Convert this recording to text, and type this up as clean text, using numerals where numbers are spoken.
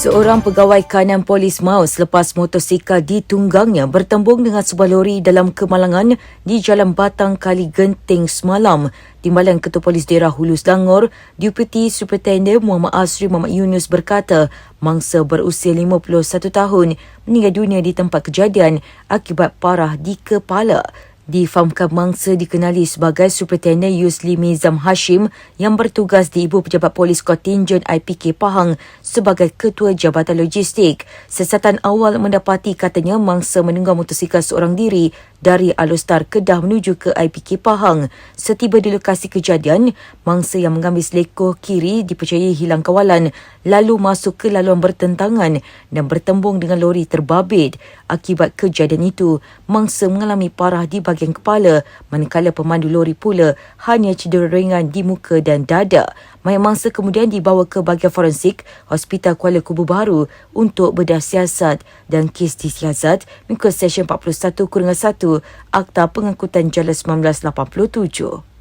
Seorang pegawai kanan polis maut selepas motosikal ditunggangnya bertembung dengan sebuah lori dalam kemalangan di Jalan Batang Kali Genting semalam. Timbalan Ketua Polis Daerah Hulu Selangor, Deputi Superintendent Muhammad Asri Muhammad Yunus berkata, mangsa berusia 51 tahun meninggal dunia di tempat kejadian akibat parah di kepala. Difahamkan mangsa dikenali sebagai Superintendent Yusli Mizam Hashim yang bertugas di Ibu Pejabat Polis Kontingen IPK Pahang sebagai Ketua Jabatan Logistik. Siasatan awal mendapati katanya mangsa menunggang motosikal seorang diri dari Alostar Kedah menuju ke IPK Pahang. Setiba di lokasi kejadian, mangsa yang mengambil selekoh kiri dipercayai hilang kawalan lalu masuk ke laluan bertentangan dan bertembung dengan lori terbabit. Akibat kejadian itu, mangsa mengalami parah di bahagian kepala, manakala pemandu lori pula hanya cedera ringan di muka dan dada. Mayat mangsa kemudian dibawa ke bahagian forensik Hospital Kuala Kubu Baru untuk bedah siasat dan kes disiasat mengikut Seksyen 41-1 Akta Pengangkutan Jalan 1987.